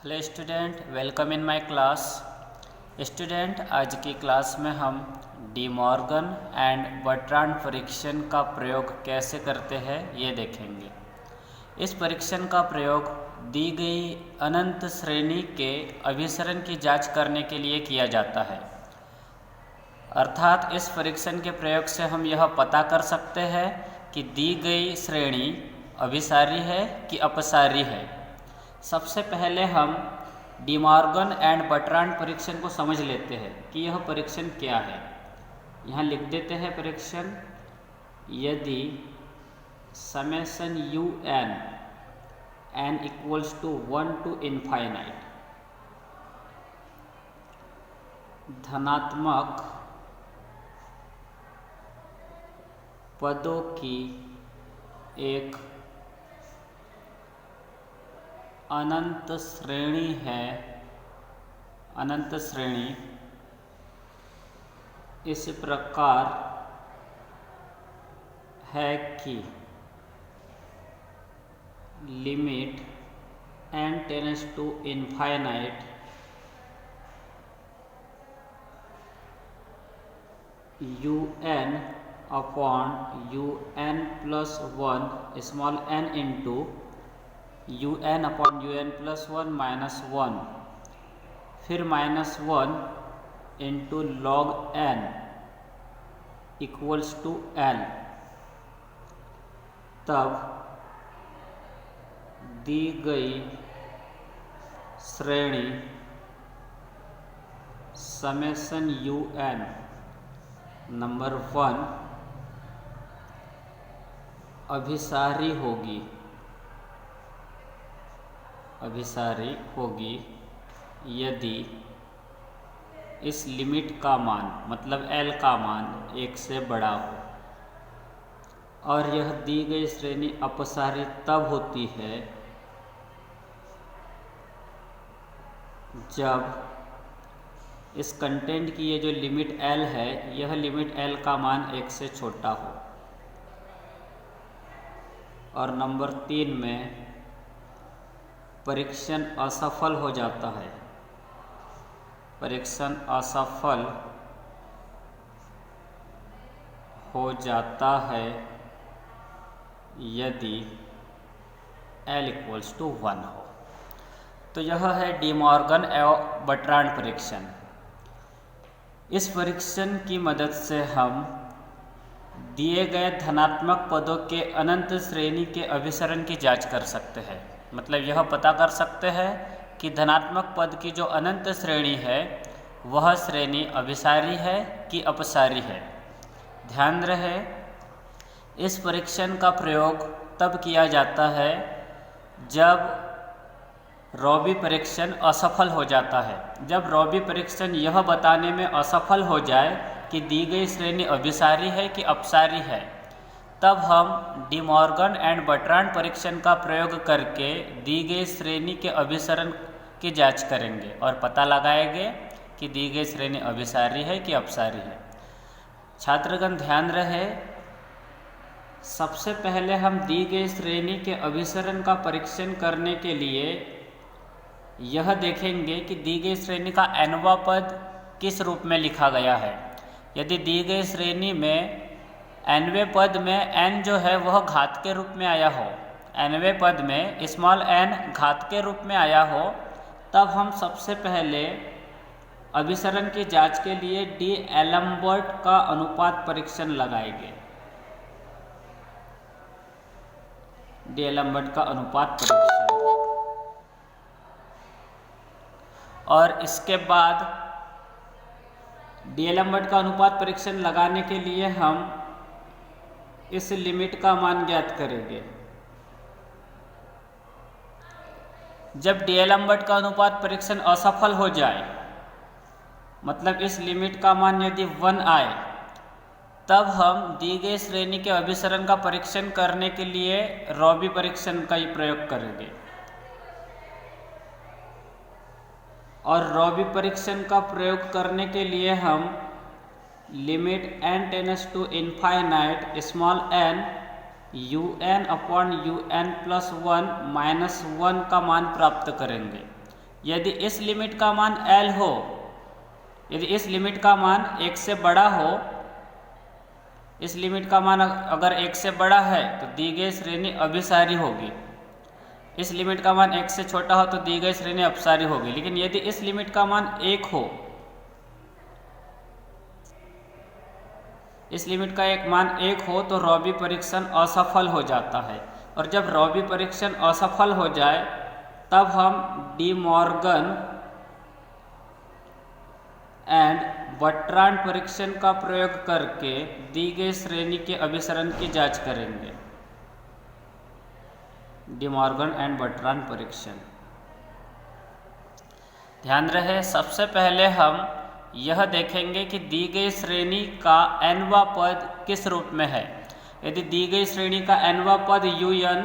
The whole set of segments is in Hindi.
Hello student, welcome in my class. Student, आज की क्लास में हम डी मॉर्गन एंड बर्ट्रांड परीक्षण का प्रयोग कैसे करते हैं ये देखेंगे। इस परीक्षण का प्रयोग दी गई अनंत श्रेणी के अभिसरण की जांच करने के लिए किया जाता है। अर्थात इस परीक्षण के प्रयोग से हम यह पता कर सकते हैं कि दी गई श्रेणी अभिसारी है कि अपसारी है। सबसे पहले हम डी मॉर्गन एंड बर्ट्रांड परीक्षण को समझ लेते हैं कि यह परीक्षण क्या है। यहाँ लिख देते हैं परीक्षण, यदि summation u n equals to 1 to infinite धनात्मक पदों की एक अनंत श्रेणी है, अनंत श्रेणी इस प्रकार है कि limit n tends to infinite un upon un plus 1 small n into un upon un plus 1 minus 1 फिर minus 1 into log n equals to l, तब दी गई श्रेणी समेशन un नंबर 1 अभिसारी होगी यदि इस लिमिट का मान मतलब l का मान 1 से बड़ा हो, और यह दी गई श्रेणी अपसारी तब होती है जब इस कंटेंट की ये जो लिमिट l है, यह लिमिट l का मान 1 से छोटा हो। और नंबर 3 में परीक्षण असफल हो जाता है। परीक्षण असफल हो जाता है यदि l इक्वल्स टू 1 हो। तो यह है डी मॉर्गन एवं बर्ट्रांड परीक्षण। इस परीक्षण की मदद से हम दिए गए धनात्मक पदों के अनंत श्रेणी के अभिसरण की जांच कर सकते हैं। मतलब यह पता कर सकते हैं कि धनात्मक पद की जो अनंत श्रेणी है वह श्रेणी अभिसारी है कि अपसारी है। ध्यान रहे, इस परीक्षण का प्रयोग तब किया जाता है जब रॉबी परीक्षण असफल हो जाता है। जब रॉबी परीक्षण यह बताने में असफल हो जाए कि दी गई श्रेणी अभिसारी है कि अपसारी है, तब हम डी मॉर्गन एंड बर्ट्रांड परीक्षण का प्रयोग करके दी गई श्रेणी के अभिसरण की जांच करेंगे और पता लगाएंगे कि दी गई श्रेणी अभिसारी है कि अपसारी है। छात्रगण ध्यान रहे, सबसे पहले हम दी गई श्रेणी के अभिसरण का परीक्षण करने के लिए यह देखेंगे कि दी गई श्रेणी का nवां पद किस रूप में लिखा गया है। यदि दी गई श्रेणी में nवें पद में n जो है वह घात के रूप में आया हो, nवें पद में स्मॉल n घात के रूप में आया हो, तब हम सबसे पहले अभिसरण की जांच के लिए डी एलम्बर्ट का अनुपात परीक्षण लगाएंगे। डी एलम्बर्ट का अनुपात परीक्षण, और इसके बाद डी एलम्बर्ट का अनुपात परीक्षण लगाने के लिए हम इस लिमिट का मान ज्ञात करेंगे। जब डी एलम्बर्ट का अनुपात परीक्षण असफल हो जाए, मतलब इस लिमिट का मान यदि 1 आए, तब हम दी गई श्रेणी के अभिसरण का परीक्षण करने के लिए रॉबी परीक्षण का ही प्रयोग करेंगे। और रॉबी परीक्षण का प्रयोग करने के लिए हम limit n tends to infinite small n un upon un plus 1 minus 1 का मान प्राप्त करेंगे। यदि इस लिमिट का मान L हो, यदि इस लिमिट का मान 1 से बड़ा हो, इस लिमिट का मान अगर 1 से बड़ा है तो दी गई श्रेणी अभिसारी होगी, इस लिमिट का मान 1 से छोटा हो तो दी गई श्रेणी अपसारी होगी। लेकिन यदि इस लिमिट का मान 1 हो, इस लिमिट का एक मान 1 हो तो रॉबी परीक्षण असफल हो जाता है। और जब रॉबी परीक्षण असफल हो जाए तब हम डी मॉर्गन एंड बर्ट्रांड परीक्षण का प्रयोग करके दी गई श्रेणी के अभिसरण की जांच करेंगे। डी मॉर्गन एंड बर्ट्रांड परीक्षण, ध्यान रहे सबसे पहले हम यह देखेंगे कि दी गई श्रेणी का nवां पद किस रूप में है। यदि दी गई श्रेणी का nवां पद un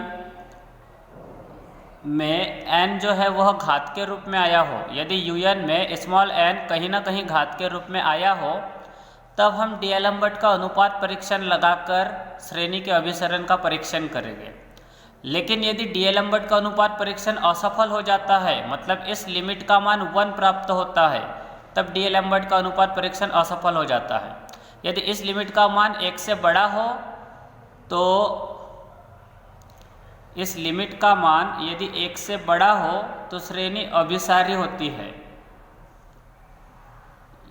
में n जो है वह घात के रूप में आया हो, यदि un में स्मॉल n कहीं ना कहीं घात के रूप में आया हो, तब हम डीएलएम्बर्ट का अनुपात परीक्षण लगाकर श्रेणी के अभिसरण का परीक्षण करेंगे। लेकिन यदि डीएलएम्बर्ट का अनुपात परीक्षण असफल हो जाता है, मतलब इस लिमिट का मान 1 प्राप्त होता है, तब डीएलएम्बर्ट का अनुपात परीक्षण असफल हो जाता है। यदि इस लिमिट का मान 1 से बड़ा हो तो इस लिमिट का मान यदि 1 से बड़ा हो तो श्रेणी अभिसारी होती है।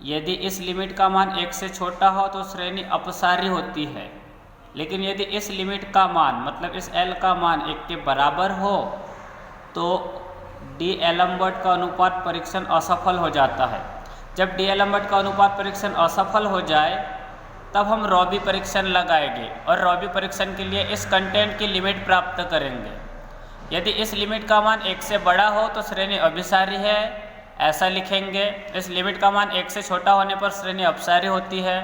यदि इस लिमिट का मान 1 से छोटा हो तो श्रेणी अपसारी होती है। लेकिन यदि इस लिमिट का मान मतलब इस L का मान 1 के बराबर हो तो डीएलएम्बर्ट का अनुपात परीक्षण असफल हो जाता है। जब डीएलएम्बर्ट का अनुपात परीक्षण असफल हो जाए तब हम रॉबी परीक्षण लगाएंगे और रॉबी परीक्षण के लिए इस कंटेंट की लिमिट प्राप्त करेंगे। यदि इस लिमिट का मान 1 से बड़ा हो तो श्रेणी अभिसारी है, ऐसा लिखेंगे। इस लिमिट का मान 1 से छोटा होने पर श्रेणी अपसारी होती है।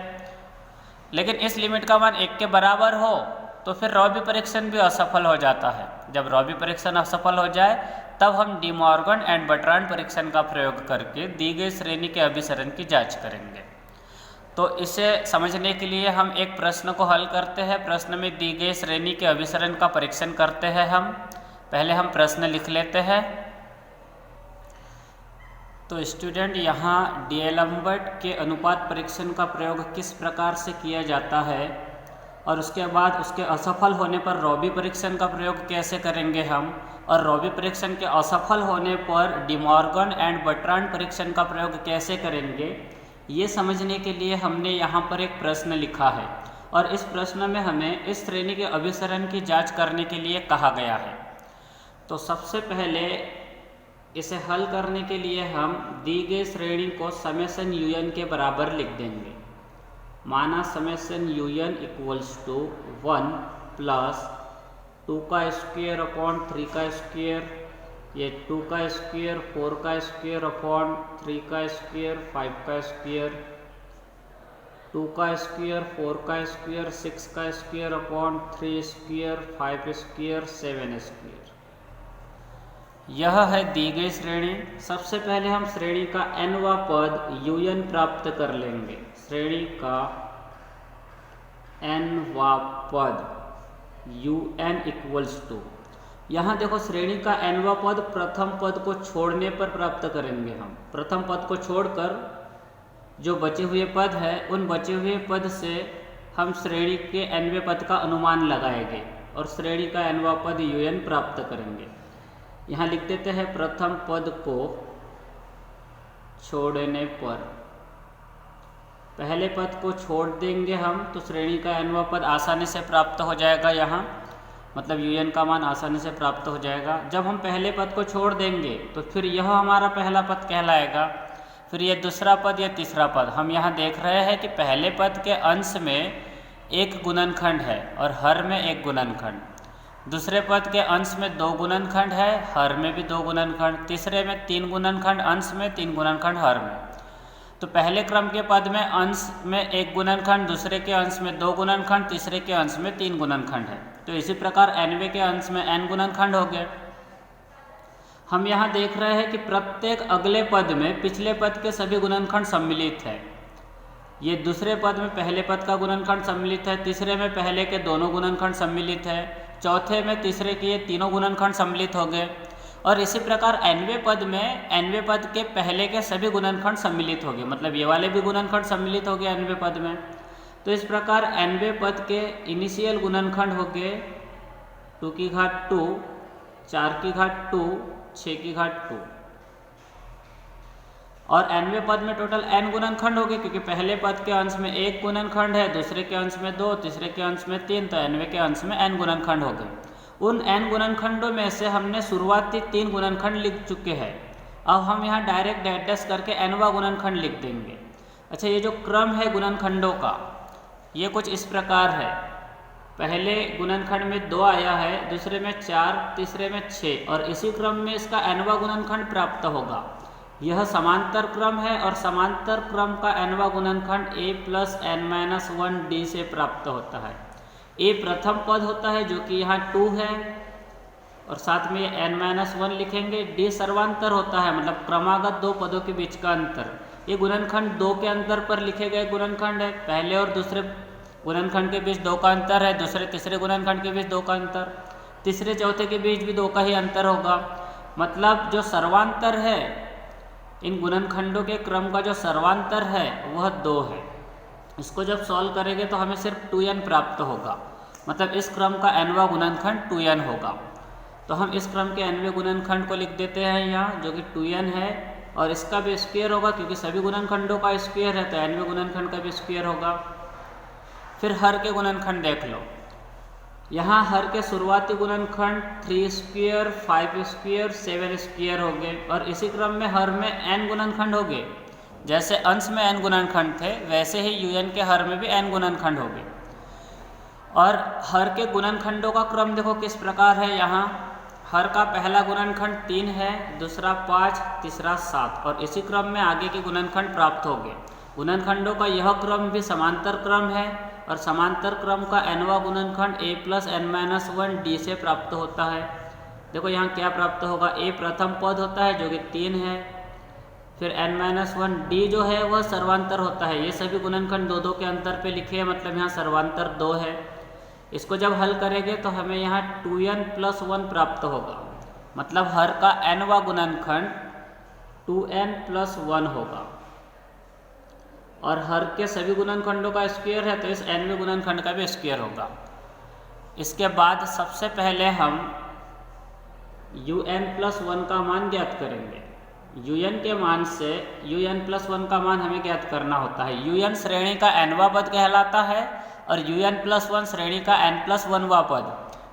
लेकिन इस लिमिट का मान 1 के बराबर हो तो फिर रॉबी परीक्षण भी असफल हो जाता है। जब रॉबी परीक्षण असफल हो जाए तब हम डी मॉर्गन एंड बर्ट्रांड परीक्षण का प्रयोग करके दी गई श्रेणी के अभिसरण की जांच करेंगे। तो इसे समझने के लिए हम एक प्रश्न को हल करते हैं। प्रश्न में दी गई श्रेणी के अभिसरण का परीक्षण करते हैं हम। पहले हम प्रश्न लिख लेते हैं। तो स्टूडेंट, यहाँ डीएलएम्बर्ट के अनुपात परीक्षण का प्रयोग किस प्रकार से किया जाता है और उसके बाद उसके असफल होने पर रॉबी परीक्षण का प्रयोग कैसे करेंगे हम, और रॉबी परीक्षण के असफल होने पर डी मॉर्गन एंड बर्ट्रांड परीक्षण का प्रयोग कैसे करेंगे, ये समझने के लिए हमने यहाँ पर एक प्रश्न लिखा है। और इस प्रश्न में हमें इस श्रेणी के अभिसरण की जांच करने के लिए कहा गया है। तो सबसे पहले इसे हल करने के लिए हम दी गई श्रेणी को समेशन un के बराबर लिख देंगे। माना summation un equals to 1 plus 2 का स्क्वायर अपॉन 3 का स्क्वायर, ये 2 का स्क्वायर 4 का स्क्वायर अपॉन 3 का स्क्वायर 5 का स्क्वायर, 2 का स्क्वायर 4 का स्क्वायर 6 का square upon 3 square 5 square 7 square. यह है दी गई श्रेणी। सबसे पहले हम श्रेणी का nवां पद un प्राप्त कर लेंगे। श्रेणी का nवां पद un इक्वल्स टू, यहाँ देखो श्रेणी का nवां पद प्रथम पद को छोड़ने पर प्राप्त करेंगे हम। प्रथम पद को छोड़कर जो बचे हुए पद है उन बचे हुए पद से हम श्रेणी के nवें पद का अनुमान लगाएंगे और श्रेणी का nवां पद un प्राप्त करेंगे। यहाँ लिख देते हैं प्रथम पद को छोड़ने पर, पहले पद को छोड़ देंगे हम तो श्रेणी का nवां पद आसानी से प्राप्त हो जाएगा। यहाँ मतलब un का मान आसानी से प्राप्त हो जाएगा। जब हम पहले पद को छोड़ देंगे तो फिर यह हमारा पहला पद कहलाएगा, फिर ये दूसरा पद, ये तीसरा पद। हम यहाँ देख रहे हैं कि पहले पद के अंश में एक गुणनखंड है और हर में एक गुणनखंड, दूसरे पद के अंश में 2 गुणनखंड है, हर में भी 2 गुणनखंड, तीसरे में 3 गुणनखंड, अंश में 3 गुणनखंड, हर में। तो पहले क्रम के पद में अंश में 1 गुणनखंड, दूसरे के अंश में 2 गुणनखंड, तीसरे के अंश में 3 गुणनखंड है। तो इसी प्रकार nवें के अंश में n गुणनखंड हो गए। हम यहाँ देख रहे हैं कि प्रत्येक अगले पद में पिछले पद के सभी गुणनखंड सम्मिलित है। ये दूसरे पद में पहले पद का गुणनखंड सम्मिलित है, तीसरे में पहले के दोनों गुणनखंड सम्मिलित है, चौथे में तीसरे के ये तीनों गुणनखंड सम्मिलित हो गए और इसी प्रकार nवें पद में nवें पद के पहले के सभी गुणनखंड सम्मिलित हो गए, मतलब ये वाले भी गुणनखंड सम्मिलित हो गए nवें पद में। तो इस प्रकार nवें पद के इनिशियल गुणनखंड हो गए 2 की घात 2, 4 की घात 2, 6 की घात 2। और nवें पद में टोटल n गुणनखंड हो गए, क्योंकि पहले पद के अंश में 1 गुणनखंड है, दूसरे के अंश में 2, तीसरे के अंश में 3, तो nवें के अंश में n गुणनखंड हो गए। उन n गुणनखंडों में से हमने शुरुआती 3 गुणनखंड लिख चुके हैं। अब हम यहाँ डायरेक्ट डैश करके nवां गुणनखंड लिख देंगे। अच्छा, ये जो क्रम है गुणनखंडों का, ये कुछ इस प्रकार है। पहले गुणनखंड में 2 आया है, दूसरे में 4, तीसरे में 6, और इसी क्रम में इसका nवां गुणनखंड प्राप्त होगा। यह समांतर क्रम है और समांतर क्रम का nवां गुणनखंड a + n-1d से प्राप्त होता है। a प्रथम पद होता है जो कि यहाँ 2 है, और साथ में n-1 लिखेंगे। d सर्वांतर होता है, मतलब क्रमागत 2 पदों के बीच का अंतर। ये गुणनखंड 2 के अंतर पर लिखे गए गुणनखंड है। पहले और दूसरे गुणनखंड के बीच 2 का अंतर है, दूसरे तीसरे गुणनखंड के बीच 2 का अंतर, तीसरे चौथे के बीच भी 2 का ही अंतर होगा। मतलब जो सर्वांतर है, इन गुणनखंडों के क्रम का जो सर्वांतर है वह 2 है। इसको जब सॉल्व करेंगे तो हमें सिर्फ 2n प्राप्त होगा, मतलब इस क्रम का nवां गुणनखंड 2n होगा। तो हम इस क्रम के nवें गुणनखंड को लिख देते हैं यहाँ, जो कि 2n है, और इसका भी स्क्वायर होगा, क्योंकि सभी गुणनखंडों का स्क्वायर है, तो nवें गुणनखंड का भी स्क्वायर होगा। फिर हर के गुणनखंड देख लो। यहाँ हर के शुरुआती गुणनखंड 3 स्क्वायर, 5 स्क्वायर, 7 स्क्वायर हो गए, और इसी क्रम में हर में n गुणनखंड हो गए। जैसे अंश में n गुणनखंड थे, वैसे ही un के हर में भी n गुणनखंड हो गए। और हर के गुणनखंडों का क्रम देखो किस प्रकार है। यहाँ हर का पहला गुणनखंड 3 है, दूसरा 5, तीसरा 7, और इसी क्रम में आगे के गुणनखंड प्राप्त हो गए। गुणनखंडों का यह क्रम भी समांतर क्रम है, और समांतर क्रम का nवां गुणनखंड a + n-1d से प्राप्त होता है। देखो यहाँ क्या प्राप्त होगा, a प्रथम पद होता है जो कि 3 है, फिर n-1d जो है वह सर्वांतर होता है। ये सभी गुणनखंड 2-2 के अंतर पे लिखे हैं, मतलब यहाँ सर्वांतर 2 है। इसको जब हल करेंगे तो हमें यहाँ 2n + 1 प्राप्त होगा, मतलब हर का nवां गुणनखंड 2n + 1 होगा। और हर के सभी गुणनखंडों का स्क्वायर है, तो इस nवें गुणनखंड का भी स्क्वायर होगा। इसके बाद सबसे पहले हम un + 1 का मान ज्ञात करेंगे। un के मान से un + 1 का मान हमें ज्ञात करना होता है। un श्रेणी का nवां पद कहलाता है, और un + 1 श्रेणी का n+1वां पद।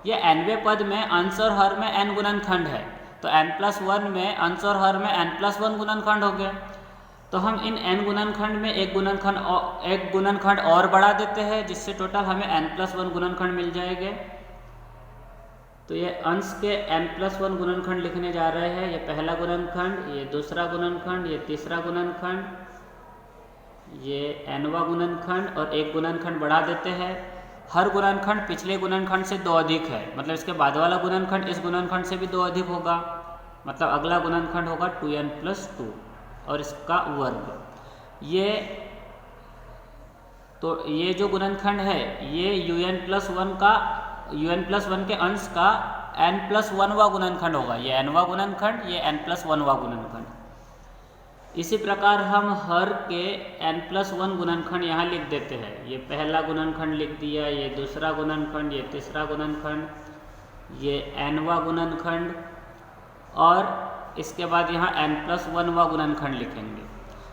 ये nवें पद में अंश और हर में n गुणनखंड है, तो n+1 में अंश और हर में n+1 गुणनखंड हो गए। तो हम इन n गुणनखंड में एक गुणनखंड और बढ़ा देते हैं, जिससे टोटल हमें n+1 गुणनखंड मिल जाएंगे। तो ये अंश के n+1 गुणनखंड लिखने जा रहे हैं। ये पहला गुणनखंड, ये दूसरा गुणनखंड, ये तीसरा गुणनखंड, ये nवां गुणनखंड, और एक गुणनखंड बढ़ा देते हैं। हर गुणनखंड पिछले गुणनखंड से 2 अधिक है, मतलब इसके बाद वाला गुणनखंड इस गुणनखंड से भी 2 अधिक होगा, मतलब अगला गुणनखंड होगा 2n + 2 और इसका वर्ग। ये जो गुणनखंड है ये un + 1 के अंश का n+1वां गुणनखंड होगा। ये nवां गुणनखंड, ये n+1वां गुणनखंड। इसी प्रकार हम हर के n+1 गुणनखंड यहाँ लिख देते हैं। ये पहला गुणनखंड लिख दिया, ये दूसरा गुणनखंड, ये तीसरा गुणनखंड, ये nवां गुणनखंड, और इसके बाद यहाँ n+1वां गुणनखंड लिखेंगे।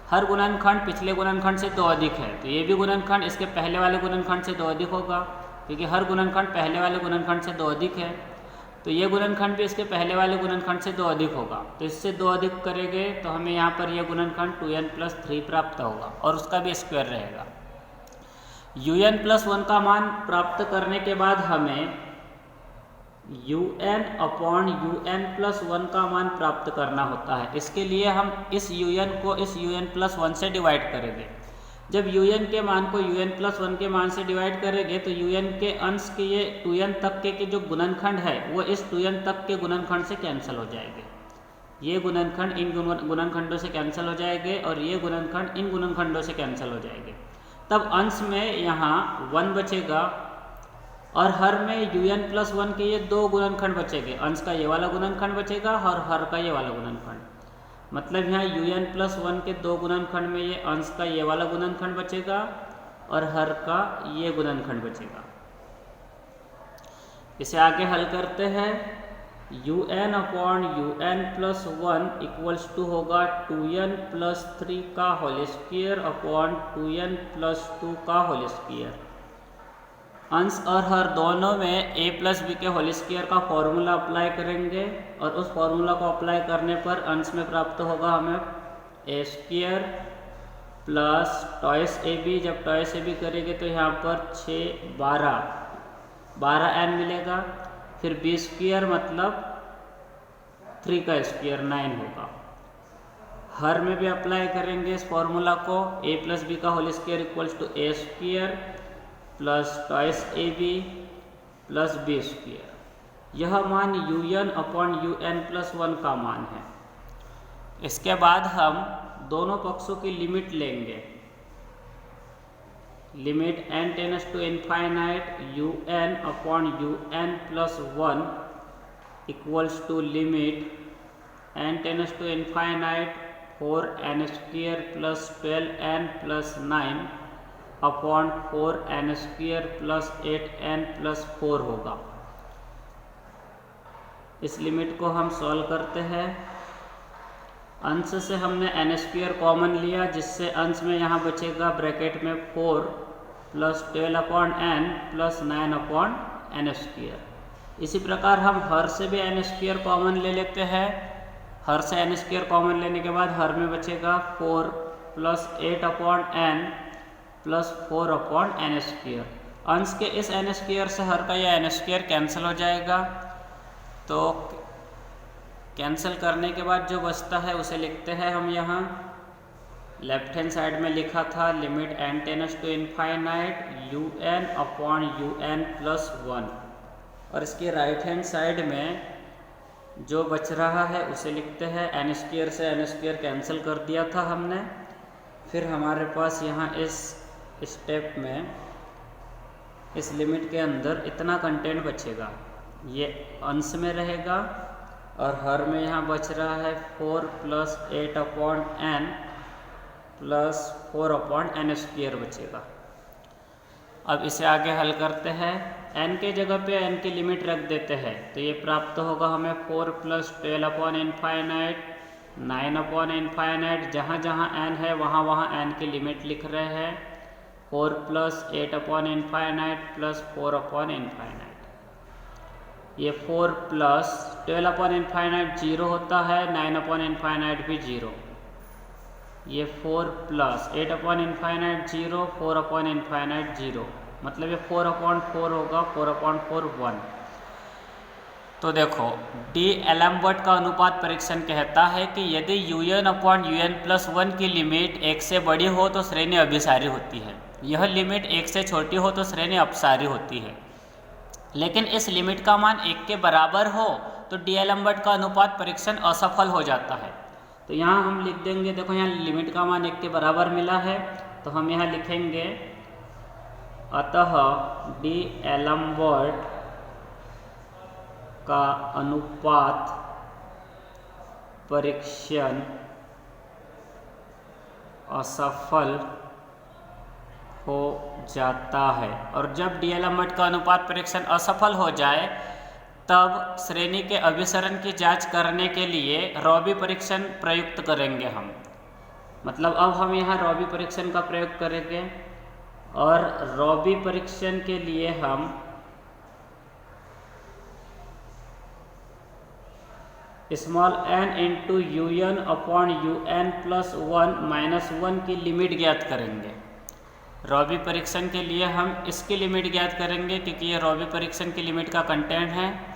हर गुणनखंड पिछले गुणनखंड से 2 अधिक है, तो ये भी गुणनखंड इसके पहले वाले गुणनखंड से 2 अधिक होगा, क्योंकि हर गुणनखंड पहले वाले गुणनखंड से 2 अधिक है। तो ये गुणनखंड भी इसके पहले वाले गुणनखंड से 2 अधिक होगा, तो इससे 2 अधिक करेंगे तो हमें यहाँ पर यह गुणनखंड 2n + 3 प्राप्त होगा, और उसका भी स्क्वायर रहेगा। un + 1 का मान प्राप्त करने के बाद हमें un/un + 1 का मान प्राप्त करना होता है। इसके लिए हम इस un को इस un + 1 से डिवाइड करेंगे। जब un के मान को un + 1 के मान से डिवाइड करेंगे तो un के अंश के ये 2n तक के जो गुणनखंड है वो इस 2n तक के गुणनखंड से कैंसिल हो जाएंगे। ये गुणनखंड इन गुणनखंडों से कैंसिल हो जाएंगे, और ये गुणनखंड इन गुणनखंडों से कैंसिल हो जाएंगे। तब अंश में यहाँ 1 बचेगा, और हर में un+1 के ये दो गुणनखंड बचेंगे, अंश का ये वाला गुणनखंड बचेगा और हर का ये वाला गुणनखंड। मतलब यहाँ un+1 के दो गुणनखंड में ये अंश का ये वाला गुणनखंड बचेगा और हर का ये गुणनखंड बचेगा। इसे आगे हल करते हैं। un/un+1 इक्वल्स टू होगा 2n+3 का होल स्क्वायर अपॉन 2n+2 का होल स्क्वायर। अंश और हर दोनों में a+b के होल स्क्वायर का फॉर्मूला अप्लाई करेंगे और उस फॉर्मूला को अप्लाई करने पर अंश में प्राप्त होगा हमें a² प्लस टॉइस ab। जब टॉइस ab करेंगे तो यहाँ पर 6 12n मिलेगा। फिर b² मतलब 3 का स्क्वायर 9 होगा। हर में भी अप्लाई करेंगे इस फॉर्मूला को, a+b का whole square equals to a² plus twice ab plus b²। यह मान un/un+1 का मान है। इसके बाद हम दोनों पक्षों की लिमिट लेंगे। Limit n tends to infinite un/un+1 equals to limit n tends to infinite 4n² plus 12n plus 9 upon 4n² plus 8n plus 4 होगा। इस लिमिट को हम सॉल्व करते हैं। अंश से हमने n² कॉमन लिया, जिससे अंश में यहाँ बचेगा ब्रैकेट में 4 प्लस 12/n प्लस 9/n²। इसी प्रकार हम हर से भी n² कॉमन ले लेते हैं। हर से n² कॉमन लेने के बाद हर में बचेगा 4 प्लस 8/n प्लस 4/n²। अंश के इस n² से हर का यह n² कैंसिल हो जाएगा। तो कैंसिल करने के बाद जो बचता है उसे लिखते हैं हम यहाँ। लेफ्ट हैंड साइड में लिखा था limit n tends to infinite un/un+1 और इसके राइट हैंड साइड में जो बच रहा है उसे लिखते हैं। n² से n² कैंसिल कर दिया था हमने। फिर हमारे पास यहाँ इस स्टेप में इस लिमिट के अंदर इतना कंटेंट बचेगा, ये अंश में रहेगा और हर में यहाँ बच रहा है 4 प्लस 8/n प्लस 4/n² बचेगा। अब इसे आगे हल करते हैं। n के जगह पे n की लिमिट रख देते हैं तो ये प्राप्त होगा हमें 4 प्लस 12/∞ 9/∞। जहाँ जहाँ n है वहाँ वहाँ n की लिमिट लिख रहे हैं। 4 प्लस 8/∞ प्लस 4/∞। ये 4 प्लस 12/∞ 0 होता है, 9/∞ भी 0। ये 4 प्लस 8/∞ 0, 4/∞ 0, मतलब ये 4/4 होगा, 4/4 1। तो देखो डी-एलम्बर्ट का अनुपात परीक्षण कहता है कि यदि un/un+1 की लिमिट 1 से बड़ी हो तो श्रेणी अभिसारी होती है, यह लिमिट 1 से छोटी हो तो श्रेणी अपसारी होती है। लेकिन इस लिमिट का मान 1 के बराबर हो तो डी-एलम्बर्ट का अनुपात परीक्षण असफल हो जाता है। तो यहाँ हम लिख देंगे, देखो यहाँ लिमिट का मान 1 के बराबर मिला है तो हम यहाँ लिखेंगे अतः डी-एलम्बर्ट का अनुपात परीक्षण असफल हो जाता है। और जब डी-एलम्बर्ट का अनुपात परीक्षण असफल हो जाए तब श्रेणी के अभिसरण की जांच करने के लिए रॉबी परीक्षण प्रयुक्त करेंगे हम। मतलब अब हम यहाँ रॉबी परीक्षण का प्रयोग करेंगे और रॉबी परीक्षण के लिए हम n इंटू un/un+1 की लिमिट ज्ञात करेंगे। रॉबी परीक्षण के लिए हम इसकी लिमिट ज्ञात करेंगे क्योंकि ये रॉबी परीक्षण की लिमिट का कंटेंट है।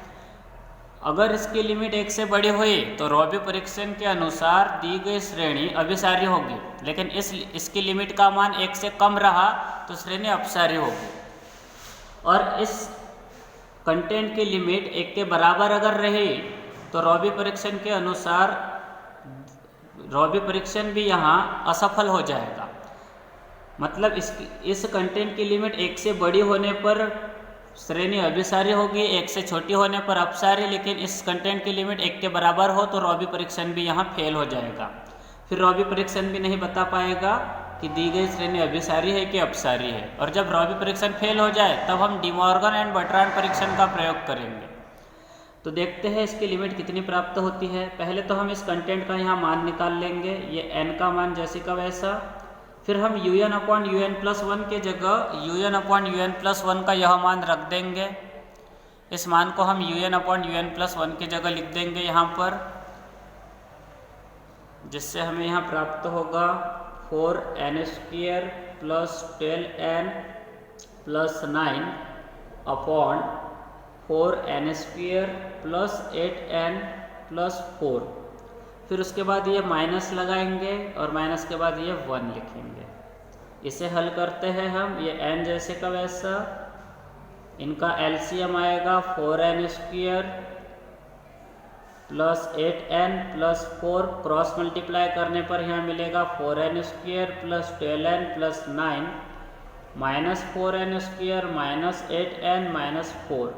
अगर इसकी लिमिट 1 से बड़ी हुई तो रॉबी परीक्षण के अनुसार दी गई श्रेणी अभिसारी होगी, लेकिन इसकी लिमिट का मान 1 से कम रहा तो श्रेणी अपसारी होगी। और इस कंटेंट की लिमिट 1 के बराबर अगर रही तो रॉबी परीक्षण के अनुसार रॉबी परीक्षण भी यहाँ असफल हो जाएगा। मतलब इस कंटेंट की लिमिट 1 से बड़ी होने पर श्रेणी अभिसारी होगी 1 से छोटी होने पर अपसारी, लेकिन इस कंटेंट की लिमिट 1 के बराबर हो तो रॉबी परीक्षण भी यहाँ फेल हो जाएगा। फिर रॉबी परीक्षण भी नहीं बता पाएगा कि दी गई श्रेणी अभिसारी है कि अपसारी है। और जब रॉबी परीक्षण फेल हो जाए तब हम डी मॉर्गन एंड बर्ट्रांड परीक्षण का प्रयोग करेंगे। तो देखते हैं इसकी लिमिट कितनी प्राप्त होती है। पहले तो हम इस कंटेंट का यहाँ मान निकाल लेंगे, ये n का मान जैसे का वैसा। फिर हम un/un+1 के जगह un/un+1 का यह मान रख देंगे। इस मान को हम un/un+1 की जगह लिख देंगे यहाँ पर, जिससे हमें यहाँ प्राप्त होगा 4n² + 12n + 9 upon 4n² + 8n + 4। फिर उसके बाद ये माइनस लगाएंगे और माइनस के बाद ये 1 लिखेंगे। इसे हल करते हैं हम, ये n जैसे का वैसा, इनका एलसीएम आएगा 4n² + 8n + 4, क्रॉस मल्टीप्लाई करने पर यहाँ मिलेगा 4n² + 12n + 9 minus 4n² - 8n - 4।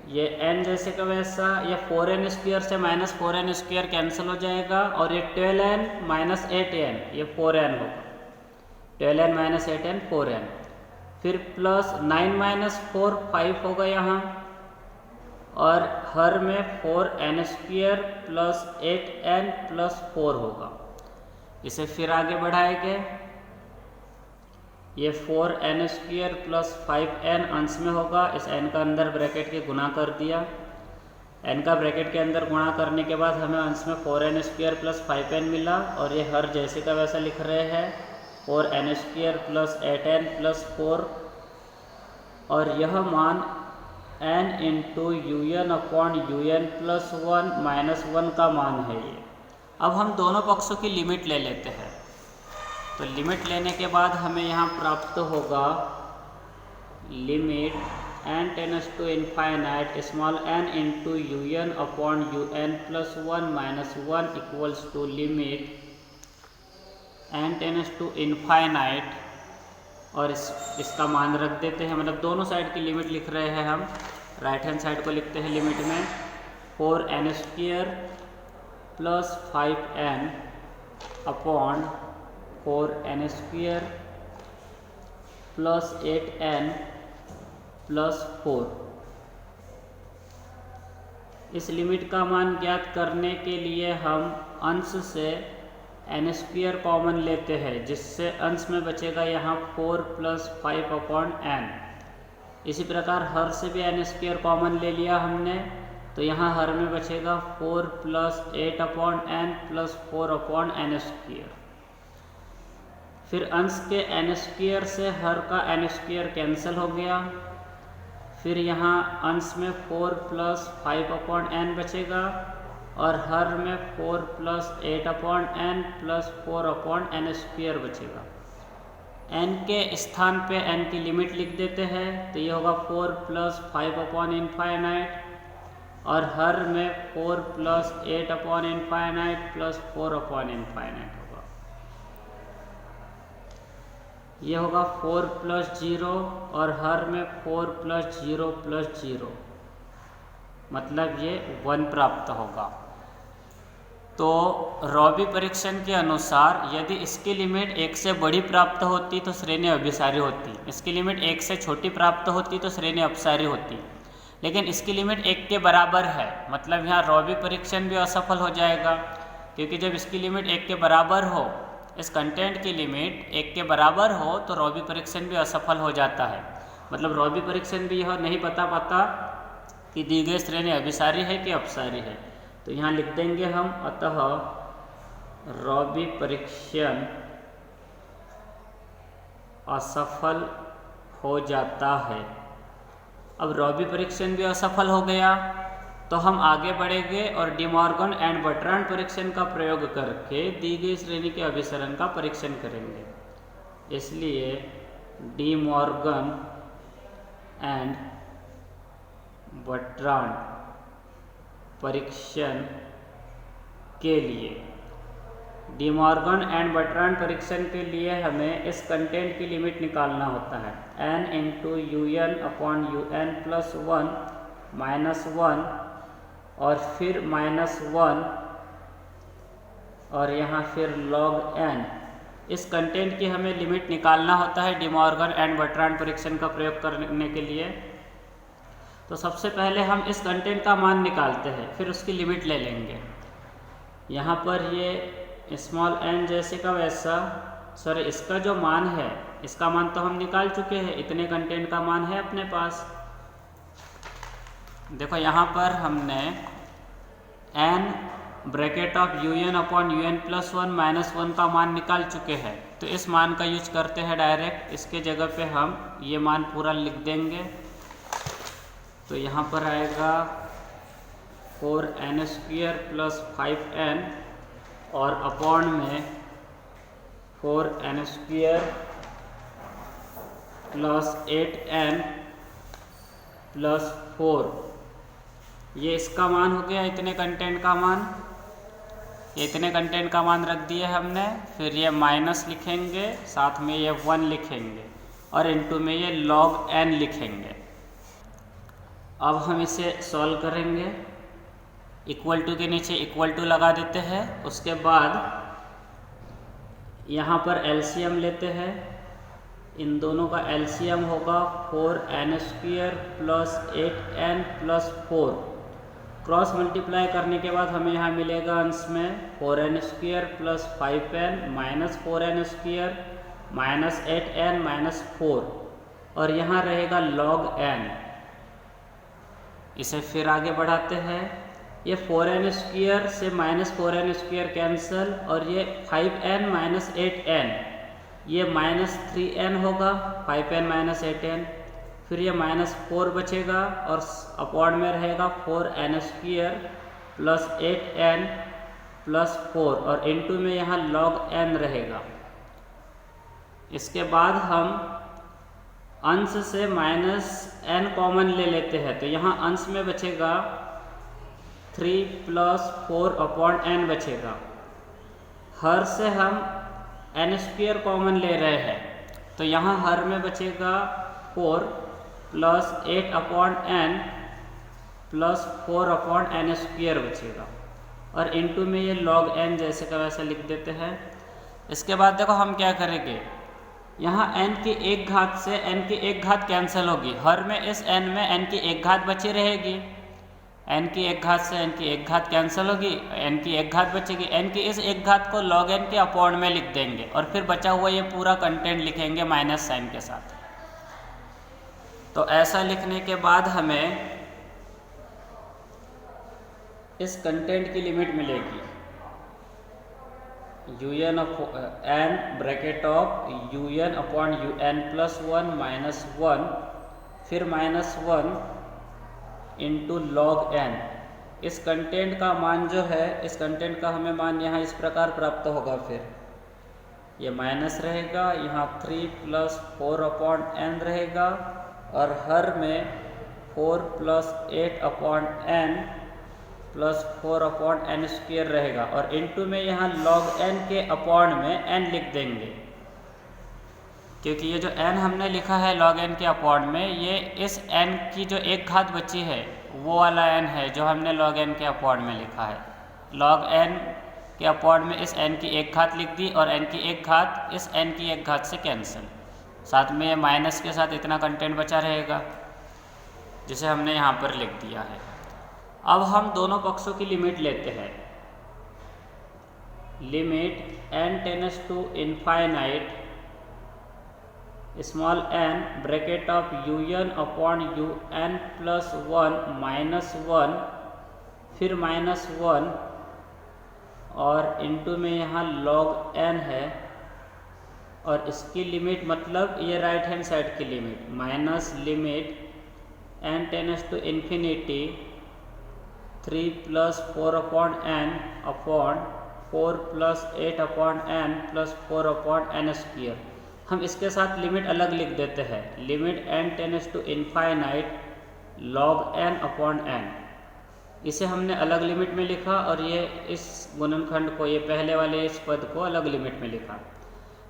ये n जैसे का वैसा, ये 4n² से -4n² कैंसिल हो जाएगा और ये 12n - 8n ये 4n होगा, 12n - 8n 4n। फिर प्लस 9 - 4 5 होगा यहाँ, और हर में 4n² + 8n + 4 होगा। इसे फिर आगे बढ़ाएंगे, ये 4n² + 5n अंश में होगा, इस n का अंदर ब्रैकेट के गुना कर दिया। n का ब्रैकेट के अंदर गुणा करने के बाद हमें अंश में 4n² + 5n मिला, और ये हर जैसे का वैसा लिख रहे हैं 4n² + 8n + 4, और यह मान n × un/un+1 - 1 का मान है ये। अब हम दोनों पक्षों की लिमिट ले लेते हैं। तो लिमिट लेने के बाद हमें यहाँ प्राप्त होगा limit n →∞ n × un/un+1 - 1 limit n →∞, और इसका मान रख देते हैं, मतलब दोनों साइड की लिमिट लिख रहे हैं हम। राइट हैंड साइड को लिखते हैं लिमिट में 4n² + 5n upon 4n² + 8n + 4। इस लिमिट का मान ज्ञात करने के लिए हम अंश से n² कॉमन लेते हैं, जिससे अंश में बचेगा यहाँ 4 + 5/n। इसी प्रकार हर से भी n² कॉमन ले लिया हमने, तो यहाँ हर में बचेगा 4 + 8/n + 4/n²। फिर अंश के n² से हर का n² कैंसिल हो गया। फिर यहाँ अंश में 4 + 5/n बचेगा, और हर में 4 + 8/n + 4/n² बचेगा। n के स्थान पे n की लिमिट लिख देते हैं, तो ये होगा 4 + 5/∞, और हर में 4 + 8/∞ + 4/∞ होगा। ये होगा 4 + 0, और हर में 4 + 0 + 0, मतलब ये 1 प्राप्त होगा। तो रॉबी परीक्षण के अनुसार यदि इसकी लिमिट 1 से बड़ी प्राप्त होती तो श्रेणी अभिसारी होती, इसकी लिमिट 1 से छोटी प्राप्त होती तो श्रेणी अपसारी होती। लेकिन इसकी लिमिट 1 के बराबर है, मतलब यहाँ रॉबी परीक्षण भी असफल हो जाएगा, क्योंकि जब इसकी लिमिट 1 के बराबर हो, इस कंटेंट की लिमिट 1 के बराबर हो, तो रॉबी परीक्षण भी असफल हो जाता है। मतलब रॉबी परीक्षण भी यह नहीं बता पाता कि दी गई श्रेणी अभिसारी है कि अपसारी है। तो यहाँ लिख देंगे हम, अतः रॉबी परीक्षण असफल हो जाता है। अब रॉबी परीक्षण भी असफल हो गया, तो हम आगे बढ़ेंगे और डी मॉर्गन एंड बर्ट्रांड परीक्षण का प्रयोग करके दी गई श्रेणी के अभिसरण का परीक्षण करेंगे। इसलिए डी मॉर्गन एंड बर्ट्रांड परीक्षण के लिए डी मॉर्गन एंड बर्ट्रांड परीक्षण के लिए हमें इस कंटेंट की लिमिट निकालना होता है n into u n upon u n plus 1 minus 1 और फिर माइनस 1 और यहाँ फिर log n। इस कंटेंट की हमें लिमिट निकालना होता है डी मॉर्गन एंड बर्ट्रांड परीक्षण का प्रयोग करने के लिए। तो सबसे पहले हम इस कंटेंट का मान निकालते हैं, फिर उसकी लिमिट ले लेंगे। यहाँ पर ये स्मॉल n जैसे का वैसा, सॉरी इसका जो मान है इसका मान तो हम निकाल चुके हैं, इतने कंटेंट का मान है अपने पास। देखो यहाँ पर हमने n bracket of u n upon u n plus 1 minus 1 का मान निकाल चुके हैं। तो इस मान का यूज करते हैं डायरेक्ट, इसके जगह पे हम ये मान पूरा लिख देंगे। तो यहाँ पर आएगा 4n² प्लस 5n और अपॉन में 4n² प्लस 8n प्लस 4। ये इसका मान हो गया, इतने कंटेंट का मान। ये इतने कंटेंट का मान रख दिया हमने। फिर ये माइनस लिखेंगे, साथ में ये 1 लिखेंगे और इनटू में ये log n लिखेंगे। अब हम इसे सॉल्व करेंगे। इक्वल टू के नीचे इक्वल टू लगा देते हैं। उसके बाद यहाँ पर एलसीएम लेते हैं। इन दोनों का एलसीएम होगा 4n² plus 8n plus 4। Cross multiply करने के बाद हमें यहाँ मिलेगा अंश में 4n² plus 5n minus 4n² minus 8n minus 4 और यहाँ रहेगा log n। इसे फिर आगे बढ़ाते हैं। ये 4n² से माइनस 4n² कैंसिल और ये 5n माइनस 8n, ये माइनस 3n होगा, 5n माइनस 8n। फिर ये माइनस 4 बचेगा और अपॉन में रहेगा 4n² प्लस 8n प्लस 4 और इनटू में यहाँ log n रहेगा। इसके बाद हम अंश से माइनस n कॉमन ले लेते हैं। तो यहाँ अंश में बचेगा 3 प्लस 4 अपॉन n बचेगा। हर से हम n² कॉमन ले रहे हैं, तो यहाँ हर में बचेगा 4 plus 8 upon n plus 4 upon n² बचेगा और इनटू में ये log n जैसे का वैसा लिख देते हैं। इसके बाद देखो हम क्या करेंगे, यहाँ n की एक घात से n की एक घात कैंसिल होगी। हर में इस n में n की एक घात बची रहेगी। n की एक घात से n की एक घात कैंसिल होगी, n की एक घात बचेगी। n की इस एक घात को log n के अपॉन में लिख देंगे और फिर बचा हुआ ये पूरा कंटेंट लिखेंगे माइनस साइन के साथ। तो ऐसा लिखने के बाद हमें इस कंटेंट की लिमिट मिलेगी un n bracket of un upon un plus 1 minus 1 फिर माइनस 1 इंटू log n। इस कंटेंट का मान जो है, इस कंटेंट का हमें मान यहाँ इस प्रकार प्राप्त होगा। फिर ये माइनस रहेगा, यहाँ 3 प्लस 4 अपॉन n रहेगा और हर में 4 plus 8 upon n plus 4 upon n² रहेगा और इनटू में यहाँ log n के अपॉन में n लिख देंगे, क्योंकि ये जो n हमने लिखा है log n के अपॉन में, ये इस n की जो एक घात बची है वो वाला n है जो हमने log n के अपॉन में लिखा है। log n के अपॉन में इस n की एक घात लिख दी और n की एक घात इस n की एक घात से कैंसिल, साथ में ये माइनस के साथ इतना कंटेंट बचा रहेगा जिसे हमने यहाँ पर लिख दिया है। अब हम दोनों पक्षों की लिमिट लेते हैं। Limit n tends to infinite small n bracket of un upon un plus 1 minus 1 फिर माइनस 1 और इनटू में यहाँ log n है और इसकी लिमिट मतलब ये राइट हैंड साइड की limit minus limit n tends to infinity 3 plus 4 upon n upon 4 plus 8 upon n plus 4 upon n²। हम इसके साथ लिमिट अलग लिख देते हैं। Limit n tends to infinite log n upon n। इसे हमने अलग लिमिट में लिखा और ये इस गुणनखंड को, ये पहले वाले इस पद को अलग लिमिट में लिखा।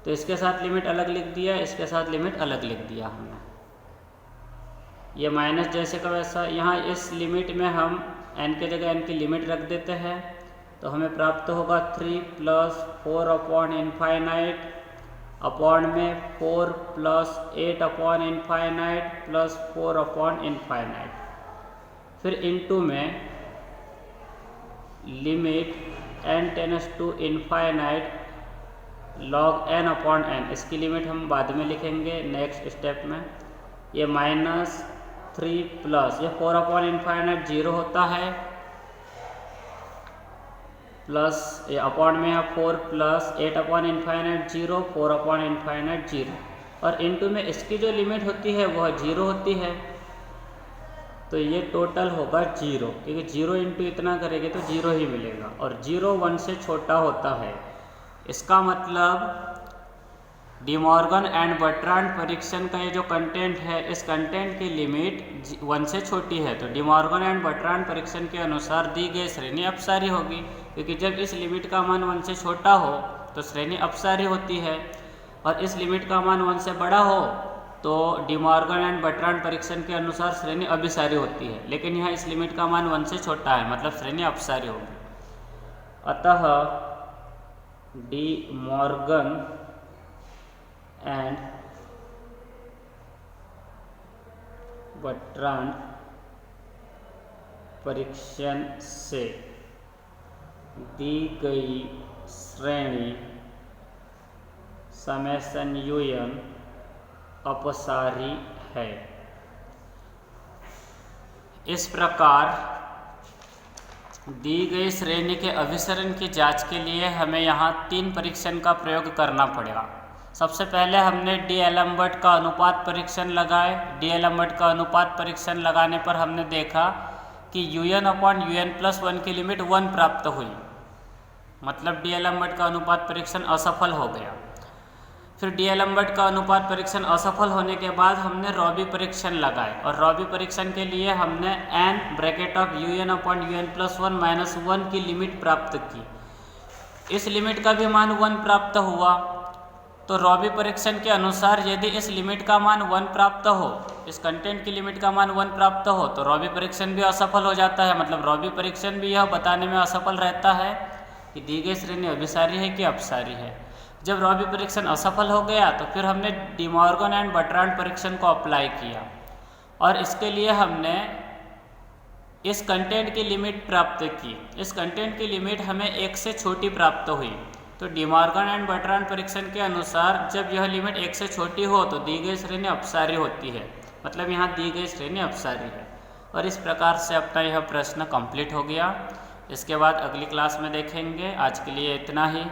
तो इसके साथ लिमिट अलग लिख दिया, इसके साथ लिमिट अलग लिख दिया हमने। ये माइनस जैसे का वैसा, यहाँ इस लिमिट में हम n के जगह n की लिमिट रख देते हैं, तो हमें प्राप्त होगा 3 + 4 अपॉन इनफाइनाइट अपॉन में 4 + 8 upon infinite plus 4 upon infinite, फिर इनटू में limit n tends to infinite log n upon n, इसकी लिमिट हम बाद में लिखेंगे नेक्स्ट स्टेप में। ये -3 प्लस ये 4 अपॉन इनफाइनाइट 0 होता है, प्लस ये अपॉन में है 4 + 8 अपॉन इनफाइनाइट 0, 4 अपॉन इनफाइनाइट 0, और इनटू में इसकी जो लिमिट होती है वह 0 होती है। तो ये टोटल होगा 0, क्योंकि 0 इंटू इतना करेंगे तो 0 ही मिलेगा, और 0 1 से छोटा होता है। इसका मतलब डी मॉर्गन एंड बर्ट्रांड परीक्षण का ये जो कंटेंट है, इस कंटेंट की लिमिट 1 से छोटी है। तो डी मॉर्गन एंड बर्ट्रांड परीक्षण के अनुसार दी गई श्रेणी अपसारी होगी, क्योंकि जब इस लिमिट का मान 1 से छोटा हो तो श्रेणी अपसारी होती है, और इस लिमिट का मान 1 से बड़ा हो तो डी मॉर्गन एंड बर्ट्रांड परीक्षण के अनुसार श्रेणी अभिसारी होती है। लेकिन यहाँ इस लिमिट का मान 1 से छोटा है, मतलब श्रेणी अपसारी होगी। अतः डी मॉर्गन एंड बर्ट्रांड परीक्षण से दी गई श्रेणी समेशन un अपसारी है। इस प्रकार दी गई श्रेणी के अभिसरण की जांच के लिए हमें यहाँ 3 परीक्षण का प्रयोग करना पड़ेगा। सबसे पहले हमने डी-एलम्बर्ट का अनुपात परीक्षण लगाए। डी-एलम्बर्ट का अनुपात परीक्षण लगाने पर हमने देखा कि un/un+1 की लिमिट 1 प्राप्त हुई, मतलब डी-एलम्बर्ट का अनुपात परीक्षण असफल हो गया। फिर डी-एलम्बर्ट का अनुपात परीक्षण असफल होने के बाद हमने रॉबी परीक्षण लगाए, और रॉबी परीक्षण के लिए हमने n(un/un+1 - 1) की लिमिट प्राप्त की। इस लिमिट का भी मान 1 प्राप्त हुआ। तो रॉबी परीक्षण के अनुसार यदि इस लिमिट का मान 1 प्राप्त हो, इस कंटेंट की लिमिट का मान 1 प्राप्त हो, तो रॉबी परीक्षण भी असफल हो जाता है। मतलब रॉबी परीक्षण भी यह बताने में असफल रहता है कि दी गई श्रेणी अभिसारी है कि अपसारी है। जब रॉबी परीक्षण असफल हो गया तो फिर हमने डी मॉर्गन एंड बर्ट्रांड परीक्षण को अप्लाई किया, और इसके लिए हमने इस कंटेंट की लिमिट प्राप्त की। इस कंटेंट की लिमिट हमें 1 से छोटी प्राप्त हुई। तो डी मॉर्गन एंड बर्ट्रांड परीक्षण के अनुसार जब यह लिमिट 1 से छोटी हो तो दी गई श्रेणी अपसारी होती है, मतलब यहाँ दी गई श्रेणी अपसारी है। और इस प्रकार से अपना यह प्रश्न कंप्लीट हो गया। इसके बाद अगली क्लास में देखेंगे। आज के लिए इतना ही।